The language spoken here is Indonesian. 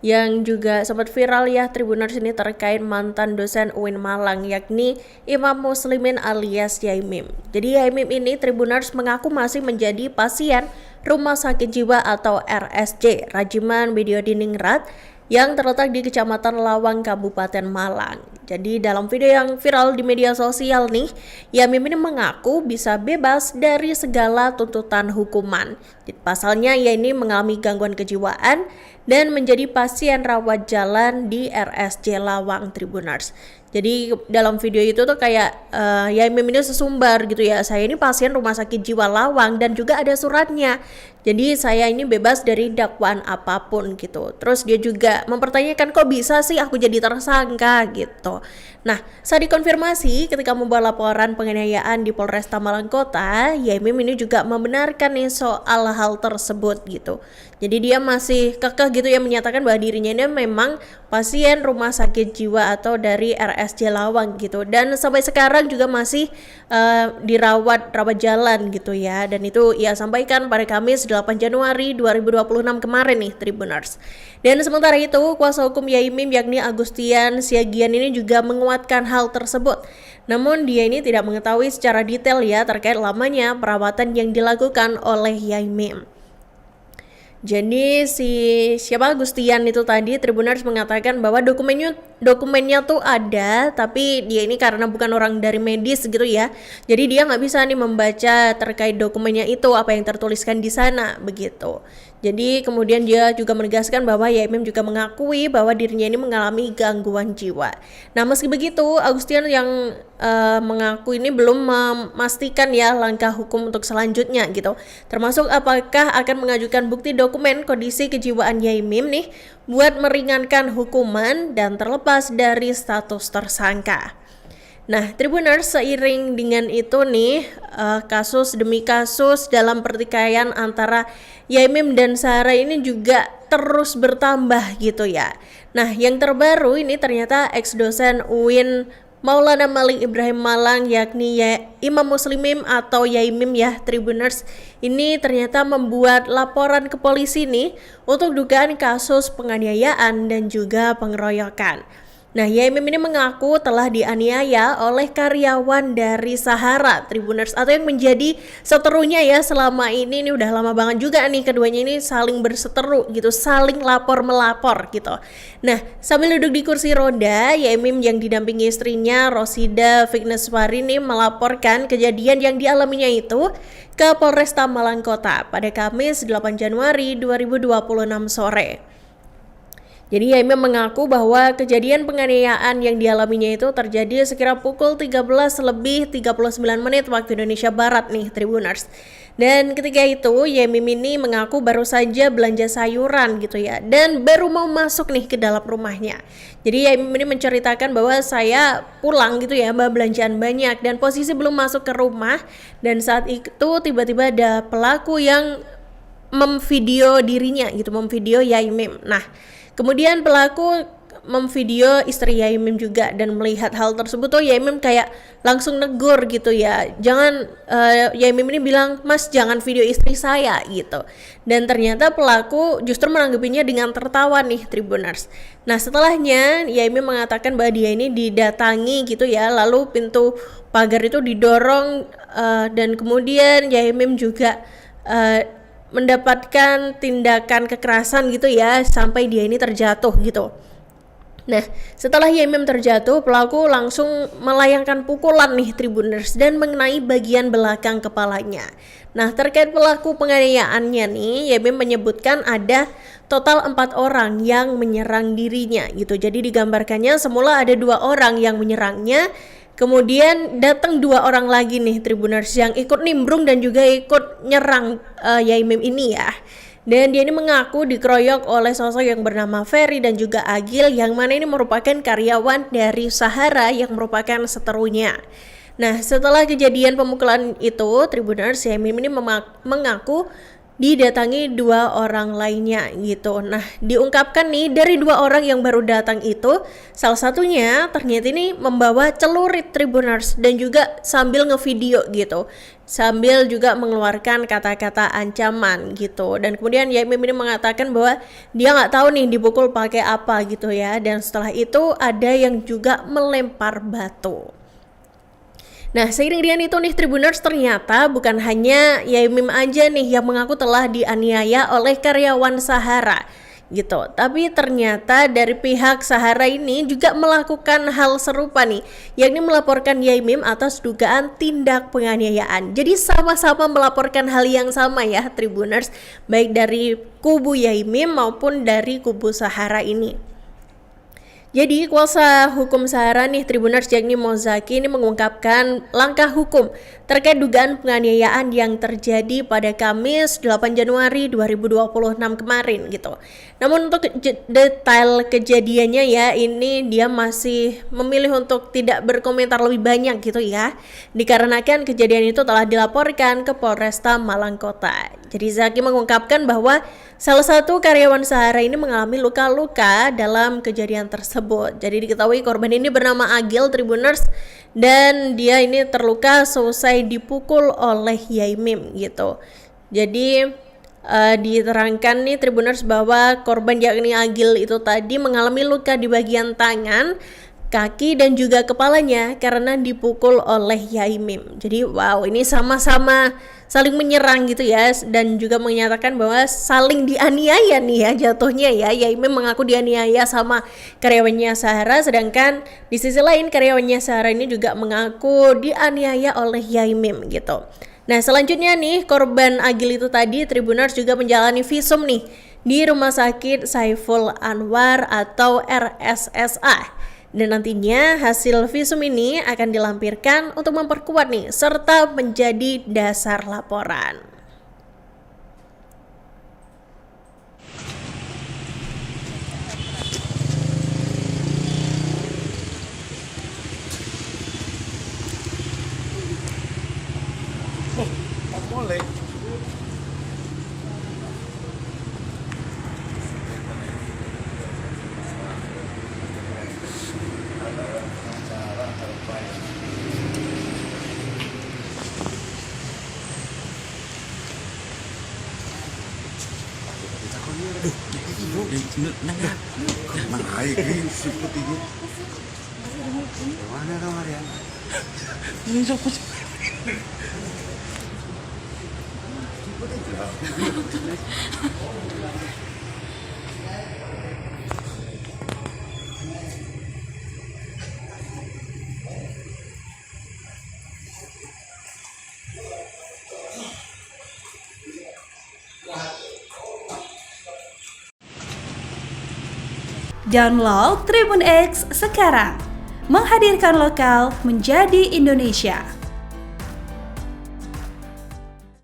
Yang juga sempat viral ya Tribuners ini terkait mantan dosen UIN Malang yakni Imam Muslimin alias Yaimim. Jadi Yaimim ini Tribuners mengaku masih menjadi pasien Rumah Sakit Jiwa atau RSJ Rajiman Widyodiningrat yang terletak di Kecamatan Lawang, Kabupaten Malang. Jadi dalam video yang viral di media sosial nih, Yaimim ini mengaku bisa bebas dari segala tuntutan hukuman. Pasalnya ia ini mengalami gangguan kejiwaan dan menjadi pasien rawat jalan di RSJ Lawang Tribuners. Jadi dalam video itu tuh kayak Yaimim ini sesumbar gitu ya, saya ini pasien Rumah Sakit Jiwa Lawang dan juga ada suratnya. Jadi saya ini bebas dari dakwaan apapun gitu. Terus dia juga mempertanyakan kok bisa sih aku jadi tersangka gitu. Nah, saat dikonfirmasi ketika membuat laporan penganiayaan di Polresta Malang Kota, Yaimim ini juga membenarkan nih soal hal tersebut gitu. Jadi dia masih kekeh gitu ya menyatakan bahwa dirinya ini memang pasien Rumah Sakit Jiwa atau dari RSJ Lawang gitu, dan sampai sekarang juga masih rawat jalan gitu ya. Dan itu ia sampaikan pada Kamis 8 Januari 2026 kemarin nih Tribuners. Dan sementara itu kuasa hukum Yaimim yakni Agustian Siagian ini juga menguatkan hal tersebut. Namun dia ini tidak mengetahui secara detail ya terkait lamanya perawatan yang dilakukan oleh Yaimim. Jadi siapa Agustian itu tadi Tribuners mengatakan bahwa dokumennya tuh ada, tapi dia ini karena bukan orang dari medis gitu ya, jadi dia nggak bisa nih membaca terkait dokumennya itu apa yang tertuliskan di sana begitu. Jadi kemudian dia juga menegaskan bahwa Yaimim juga mengakui bahwa dirinya ini mengalami gangguan jiwa. Nah meski begitu Agustian yang mengaku ini belum memastikan ya langkah hukum untuk selanjutnya gitu, termasuk apakah akan mengajukan bukti dokumen kondisi kejiwaan Yaimim nih buat meringankan hukuman dan terlepas dari status tersangka. Nah, Tribuners, seiring dengan itu nih, kasus demi kasus dalam pertikaian antara Yaimim dan Sarah ini juga terus bertambah gitu ya. Nah, yang terbaru ini ternyata ex-dosen UIN Maulana Malik Ibrahim Malang yakni Imam Muslimin atau Yaimim ya Tribuners ini ternyata membuat laporan ke polisi nih untuk dugaan kasus penganiayaan dan juga pengeroyokan. Nah, Yaimim ini mengaku telah dianiaya oleh karyawan dari Sahara Tribuners atau yang menjadi seterunya ya selama ini udah lama banget juga nih keduanya ini saling berseteru gitu, saling lapor melapor gitu. Nah, sambil duduk di kursi roda, Yaimim yang didampingi istrinya Rosida Vigneswari ini melaporkan kejadian yang dialaminya itu ke Polresta Malang Kota pada Kamis 8 Januari 2026 sore. Jadi Yaimim mengaku bahwa kejadian penganiayaan yang dialaminya itu terjadi sekira pukul 13:39 waktu Indonesia Barat nih Tribuners. Dan ketika itu Yaimim ini mengaku baru saja belanja sayuran gitu ya, dan baru mau masuk nih ke dalam rumahnya. Jadi Yaimim ini menceritakan bahwa saya pulang gitu ya, bawa belanjaan banyak dan posisi belum masuk ke rumah, dan saat itu tiba-tiba ada pelaku yang memvideo dirinya gitu, memvideo Yaimim. Nah, kemudian pelaku memvideo istri Yaimim juga, dan melihat hal tersebut tuh Yaimim kayak langsung negur gitu ya. Yaimim ini bilang, "Mas, jangan video istri saya," gitu. Dan ternyata pelaku justru menanggapinya dengan tertawa nih Tribuners. Nah, setelahnya Yaimim mengatakan bahwa dia ini didatangi gitu ya, lalu pintu pagar itu didorong dan kemudian Yaimim juga mendapatkan tindakan kekerasan gitu ya sampai dia ini terjatuh gitu. Nah, setelah Yaimim terjatuh, pelaku langsung melayangkan pukulan nih Tribuners dan mengenai bagian belakang kepalanya. Nah, terkait pelaku penganiayaannya nih, Yaimim menyebutkan ada total 4 orang yang menyerang dirinya gitu. Jadi digambarkannya semula ada 2 orang yang menyerangnya, kemudian datang 2 orang lagi nih Tribuners yang ikut nimbrung dan juga ikut nyerang Yaimim ini ya. Dan dia ini mengaku dikeroyok oleh sosok yang bernama Ferry dan juga Agil, yang mana ini merupakan karyawan dari Sahara yang merupakan seterunya. Nah, setelah kejadian pemukulan itu Tribuners, Yaimim ini mengaku didatangi 2 orang lainnya gitu. Nah, diungkapkan nih dari 2 orang yang baru datang itu, salah satunya ternyata ini membawa celurit Tribuners dan juga sambil ngevideo gitu, sambil juga mengeluarkan kata-kata ancaman gitu. Dan kemudian Yaimim ini mengatakan bahwa dia nggak tahu nih dipukul pakai apa gitu ya. Dan setelah itu ada yang juga melempar batu. Nah, seiring dengan itu nih Tribuners, ternyata bukan hanya Yaimim aja nih yang mengaku telah dianiaya oleh karyawan Sahara gitu. Tapi ternyata dari pihak Sahara ini juga melakukan hal serupa nih, yakni melaporkan Yaimim atas dugaan tindak penganiayaan. Jadi sama-sama melaporkan hal yang sama ya Tribuners, baik dari kubu Yaimim maupun dari kubu Sahara ini. Jadi kuasa hukum Sahara nih Tribuners yakni Mozaki ini mengungkapkan langkah hukum terkait dugaan penganiayaan yang terjadi pada Kamis 8 Januari 2026 kemarin gitu. Namun untuk detail kejadiannya ya ini dia masih memilih untuk tidak berkomentar lebih banyak gitu ya. Dikarenakan kejadian itu telah dilaporkan ke Polresta Malang Kota. Jadi Zaki mengungkapkan bahwa salah satu karyawan Sahara ini mengalami luka-luka dalam kejadian tersebut. Jadi diketahui korban ini bernama Agil Tribuners dan dia ini terluka selesai dipukul oleh Yaimim gitu. Jadi diterangkan nih Tribuners bahwa korban yakni Agil itu tadi mengalami luka di bagian tangan, kaki dan juga kepalanya karena dipukul oleh Yaimim. Jadi wow, ini sama-sama saling menyerang gitu ya, dan juga menyatakan bahwa saling dianiaya nih ya jatuhnya ya. Yaimim mengaku dianiaya sama karyawannya Sahara, sedangkan di sisi lain karyawannya Sahara ini juga mengaku dianiaya oleh Yaimim gitu. Nah, selanjutnya nih korban Agil itu tadi Tribuners juga menjalani visum nih di Rumah Sakit Saiful Anwar atau RSSA. Dan nantinya hasil visum ini akan dilampirkan untuk memperkuat nih serta menjadi dasar laporan. Boleh. Mang air ini siput ini. Mana kamar ya? Ini siput. Download Tribun X sekarang, menghadirkan lokal menjadi Indonesia.